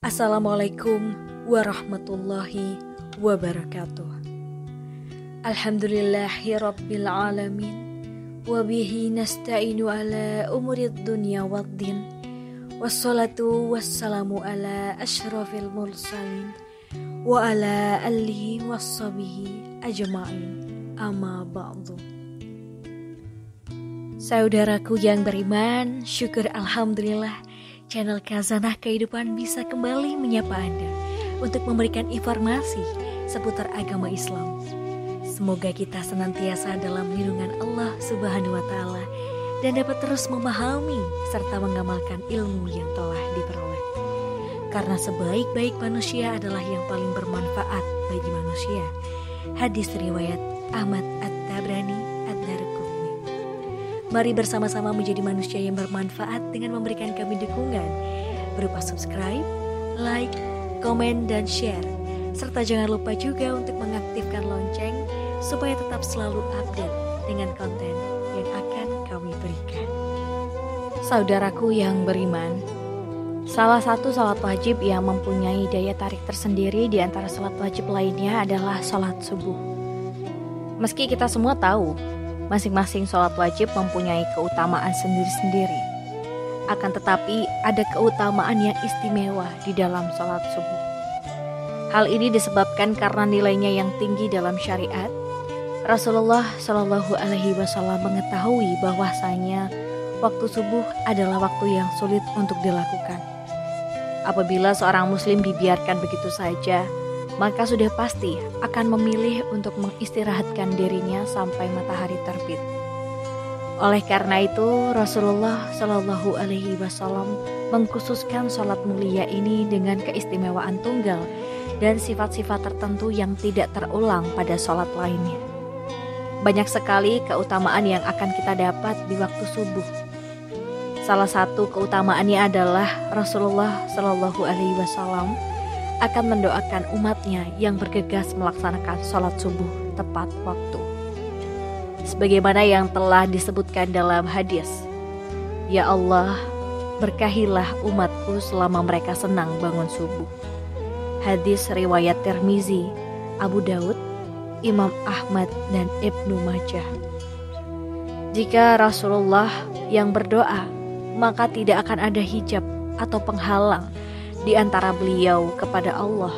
Assalamualaikum warahmatullahi wabarakatuh. Alhamdulillahi rabbil alamin. Wabihi nasta'inu ala umurid dunya waddin. Wassalatu wassalamu ala ashrafil mursalin. Wa ala alihi wassabihi ajma'in. Amma ba'du. Saudaraku yang beriman, syukur alhamdulillah channel Khazanah Kehidupan bisa kembali menyapa Anda untuk memberikan informasi seputar agama Islam. Semoga kita senantiasa dalam lindungan Allah Subhanahu wa Ta'ala dan dapat terus memahami serta mengamalkan ilmu yang telah diperoleh. Karena sebaik-baik manusia adalah yang paling bermanfaat bagi manusia. Hadis riwayat Ahmad At-Tabrani Ad-Darqutni. Mari bersama-sama menjadi manusia yang bermanfaat dengan memberikan kami dukungan berupa subscribe, like, komen, dan share. Serta jangan lupa juga untuk mengaktifkan lonceng supaya tetap selalu update dengan konten yang akan kami berikan. Saudaraku yang beriman, salah satu salat wajib yang mempunyai daya tarik tersendiri di antara salat wajib lainnya adalah salat subuh. Meski kita semua tahu, masing-masing salat wajib mempunyai keutamaan sendiri-sendiri. Akan tetapi ada keutamaan yang istimewa di dalam salat subuh. Hal ini disebabkan karena nilainya yang tinggi dalam syariat. Rasulullah Shallallahu Alaihi Wasallam mengetahui bahwasanya waktu subuh adalah waktu yang sulit untuk dilakukan. Apabila seorang muslim dibiarkan begitu saja, maka sudah pasti akan memilih untuk mengistirahatkan dirinya sampai matahari terbit. Oleh karena itu, Rasulullah Shallallahu Alaihi Wasallam mengkhususkan sholat mulia ini dengan keistimewaan tunggal dan sifat-sifat tertentu yang tidak terulang pada sholat lainnya. Banyak sekali keutamaan yang akan kita dapat di waktu subuh. Salah satu keutamaannya adalah Rasulullah Shallallahu Alaihi Wasallam akan mendoakan umatnya yang bergegas melaksanakan sholat subuh tepat waktu. Sebagaimana yang telah disebutkan dalam hadis, "Ya Allah, berkahilah umatku selama mereka senang bangun subuh." Hadis riwayat Tirmizi, Abu Daud, Imam Ahmad, dan Ibnu Majah. Jika Rasulullah yang berdoa, maka tidak akan ada hijab atau penghalang di antara beliau kepada Allah.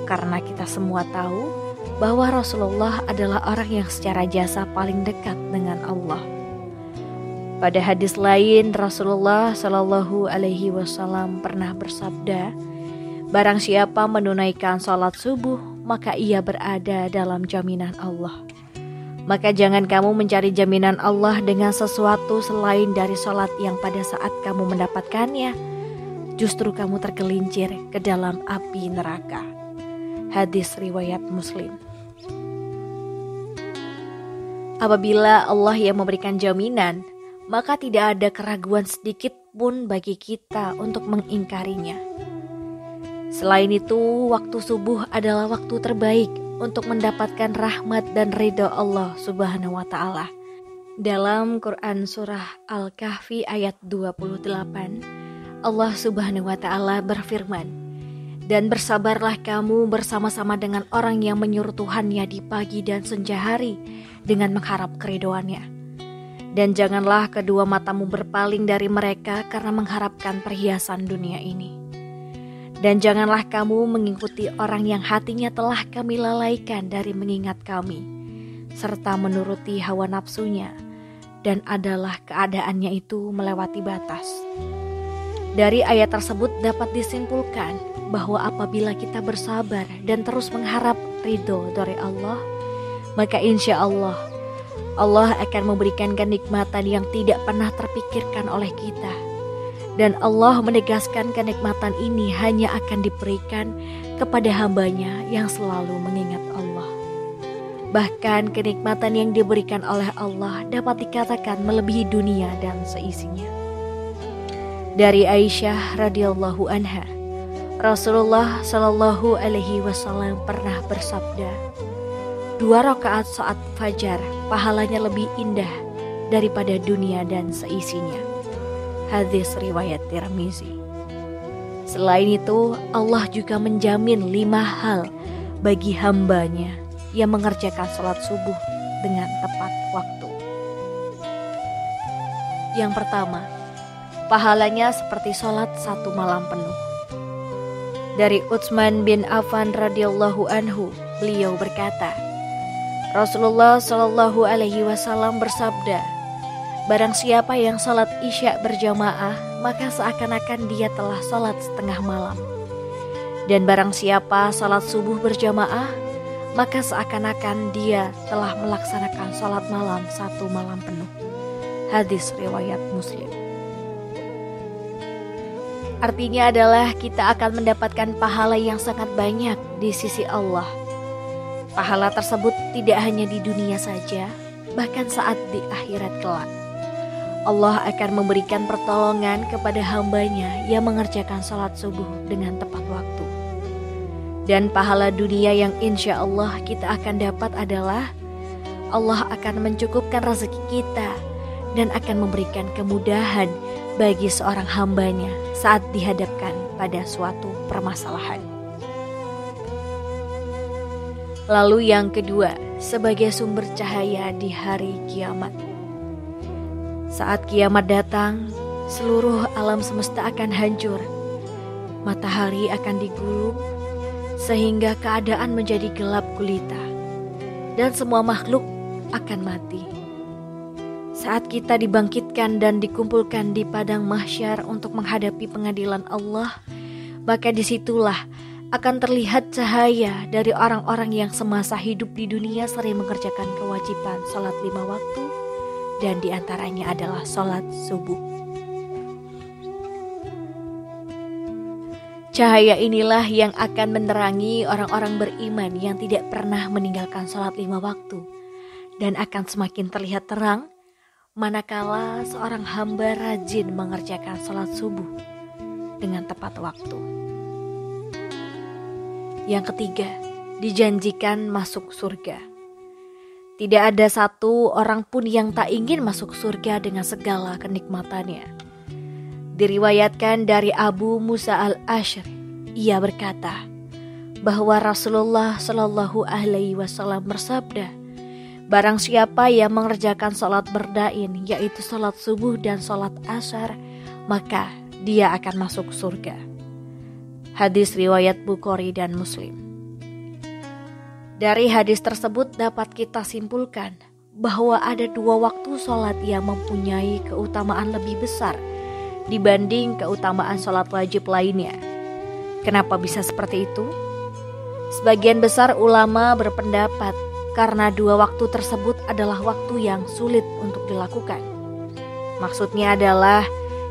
Karena kita semua tahu bahwa Rasulullah adalah orang yang secara jasa paling dekat dengan Allah. Pada hadis lain, Rasulullah Shallallahu Alaihi Wasallam pernah bersabda, "Barang siapa menunaikan sholat subuh, maka ia berada dalam jaminan Allah. Maka jangan kamu mencari jaminan Allah dengan sesuatu selain dari sholat yang pada saat kamu mendapatkannya, justru kamu tergelincir ke dalam api neraka." Hadis riwayat Muslim. Apabila Allah yang memberikan jaminan, maka tidak ada keraguan sedikit pun bagi kita untuk mengingkarinya. Selain itu, waktu subuh adalah waktu terbaik untuk mendapatkan rahmat dan ridha Allah Subhanahu wa Ta'ala. Dalam Quran Surah Al-Kahfi ayat 28, Allah Subhanahu wa Ta'ala berfirman, "Dan bersabarlah kamu bersama-sama dengan orang yang menyuruh Tuhannya di pagi dan senja hari dengan mengharap keridhoannya. Dan janganlah kedua matamu berpaling dari mereka karena mengharapkan perhiasan dunia ini. Dan janganlah kamu mengikuti orang yang hatinya telah kami lalaikan dari mengingat kami, serta menuruti hawa nafsunya, dan adalah keadaannya itu melewati batas." Dari ayat tersebut dapat disimpulkan bahwa apabila kita bersabar dan terus mengharap ridho dari Allah, maka insya Allah, Allah akan memberikan kenikmatan yang tidak pernah terpikirkan oleh kita. Dan Allah menegaskan kenikmatan ini hanya akan diberikan kepada hambanya yang selalu mengingat Allah. Bahkan kenikmatan yang diberikan oleh Allah dapat dikatakan melebihi dunia dan seisinya. Dari Aisyah radhiyallahu anha, Rasulullah Shallallahu Alaihi Wasallam pernah bersabda, 2 rakaat saat fajar pahalanya lebih indah daripada dunia dan seisinya. Hadis riwayat Tirmizi. Selain itu, Allah juga menjamin 5 hal bagi hambanya yang mengerjakan sholat subuh dengan tepat waktu. Yang pertama, pahalanya seperti sholat 1 malam penuh. Dari Utsman bin Affan radhiyallahu anhu, beliau berkata, Rasulullah Shallallahu alaihi wasallam bersabda, barang siapa yang sholat isya berjamaah, maka seakan-akan dia telah sholat setengah malam. Dan barang siapa sholat subuh berjamaah, maka seakan-akan dia telah melaksanakan sholat malam 1 malam penuh. Hadis riwayat Muslim. Artinya adalah kita akan mendapatkan pahala yang sangat banyak di sisi Allah. Pahala tersebut tidak hanya di dunia saja, bahkan saat di akhirat kelak. Allah akan memberikan pertolongan kepada hambanya yang mengerjakan sholat subuh dengan tepat waktu. Dan pahala dunia yang insya Allah kita akan dapat adalah Allah akan mencukupkan rezeki kita dan akan memberikan kemudahan bagi seorang hambanya saat dihadapkan pada suatu permasalahan. Lalu yang kedua, sebagai sumber cahaya di hari kiamat. Saat kiamat datang, seluruh alam semesta akan hancur. Matahari akan digulung sehingga keadaan menjadi gelap gulita dan semua makhluk akan mati. Saat kita dibangkitkan dan dikumpulkan di padang mahsyar untuk menghadapi pengadilan Allah, maka disitulah akan terlihat cahaya dari orang-orang yang semasa hidup di dunia sering mengerjakan kewajiban sholat 5 waktu, dan diantaranya adalah sholat subuh. Cahaya inilah yang akan menerangi orang-orang beriman yang tidak pernah meninggalkan sholat 5 waktu, dan akan semakin terlihat terang manakala seorang hamba rajin mengerjakan sholat subuh dengan tepat waktu. Yang ketiga, dijanjikan masuk surga. Tidak ada satu orang pun yang tak ingin masuk surga dengan segala kenikmatannya. Diriwayatkan dari Abu Musa al-Asy'ari, ia berkata bahwa Rasulullah Shallallahu alaihi wasallam bersabda, barang siapa yang mengerjakan sholat berdain, yaitu sholat subuh dan sholat asar, maka dia akan masuk surga. Hadis riwayat Bukhari dan Muslim. Dari hadis tersebut dapat kita simpulkan bahwa ada 2 waktu sholat yang mempunyai keutamaan lebih besar dibanding keutamaan sholat wajib lainnya. Kenapa bisa seperti itu? Sebagian besar ulama berpendapat karena 2 waktu tersebut adalah waktu yang sulit untuk dilakukan. Maksudnya adalah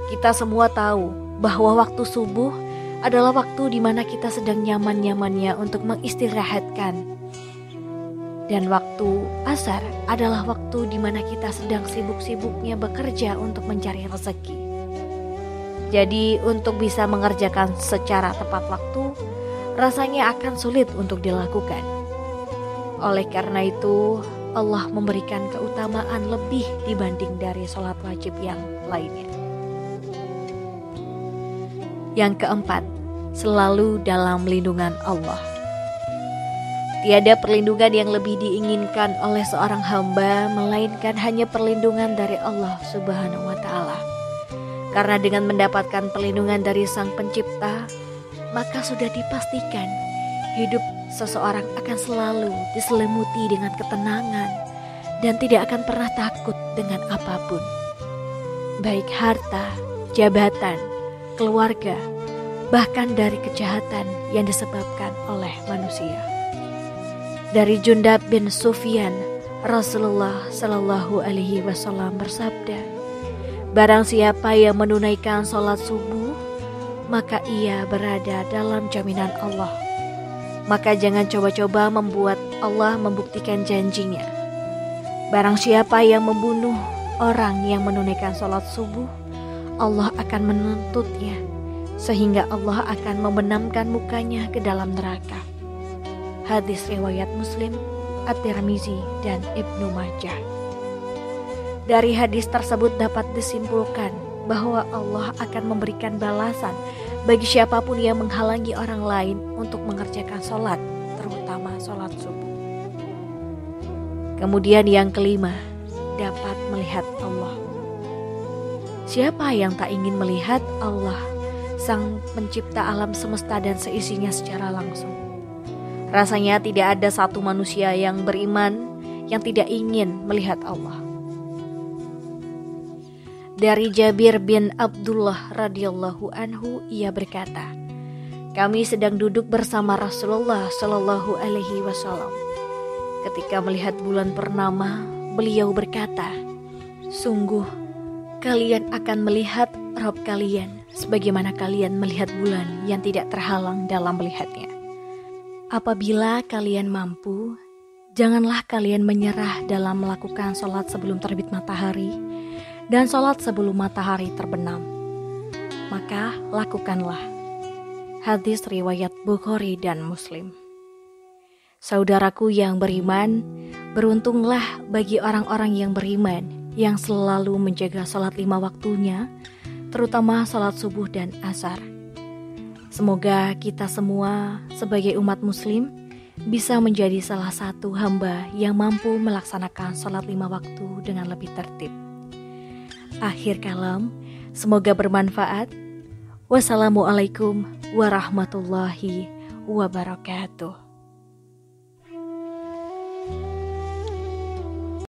kita semua tahu bahwa waktu subuh adalah waktu di mana kita sedang nyaman-nyamannya untuk mengistirahatkan. Dan waktu asar adalah waktu di mana kita sedang sibuk-sibuknya bekerja untuk mencari rezeki. Jadi untuk bisa mengerjakan secara tepat waktu, rasanya akan sulit untuk dilakukan. Oleh karena itu, Allah memberikan keutamaan lebih dibanding dari sholat wajib yang lainnya. Yang keempat, selalu dalam lindungan Allah. Tiada perlindungan yang lebih diinginkan oleh seorang hamba melainkan hanya perlindungan dari Allah Subhanahu wa Ta'ala. Karena dengan mendapatkan perlindungan dari Sang Pencipta, maka sudah dipastikan hidup seseorang akan selalu diselimuti dengan ketenangan dan tidak akan pernah takut dengan apapun, baik harta, jabatan, keluarga, bahkan dari kejahatan yang disebabkan oleh manusia. Dari Jundab bin Sufyan, Rasulullah Shallallahu alaihi wasallam bersabda, barang siapa yang menunaikan sholat subuh, maka ia berada dalam jaminan Allah. Maka jangan coba-coba membuat Allah membuktikan janjinya. Barang siapa yang membunuh orang yang menunaikan sholat subuh, Allah akan menuntutnya, sehingga Allah akan membenamkan mukanya ke dalam neraka. Hadis riwayat Muslim, At-Tirmizi, dan Ibnu Majah. Dari hadis tersebut dapat disimpulkan bahwa Allah akan memberikan balasan bagi siapapun yang menghalangi orang lain untuk mengerjakan sholat, terutama sholat subuh. Kemudian yang kelima, dapat melihat Allah. Siapa yang tak ingin melihat Allah, Sang Pencipta alam semesta dan seisinya secara langsung? Rasanya tidak ada satu manusia yang beriman yang tidak ingin melihat Allah. Dari Jabir bin Abdullah radhiyallahu anhu, ia berkata, kami sedang duduk bersama Rasulullah Shallallahu alaihi wasallam. Ketika melihat bulan purnama, beliau berkata, sungguh kalian akan melihat Rabb kalian sebagaimana kalian melihat bulan yang tidak terhalang dalam melihatnya. Apabila kalian mampu, janganlah kalian menyerah dalam melakukan sholat sebelum terbit matahari dan sholat sebelum matahari terbenam. Maka lakukanlah. Hadis riwayat Bukhari dan Muslim. Saudaraku yang beriman, beruntunglah bagi orang-orang yang beriman yang selalu menjaga sholat 5 waktunya, terutama sholat subuh dan asar. Semoga kita semua sebagai umat muslim bisa menjadi salah satu hamba yang mampu melaksanakan sholat 5 waktu dengan lebih tertib. Akhir kalam, semoga bermanfaat. Wassalamualaikum warahmatullahi wabarakatuh.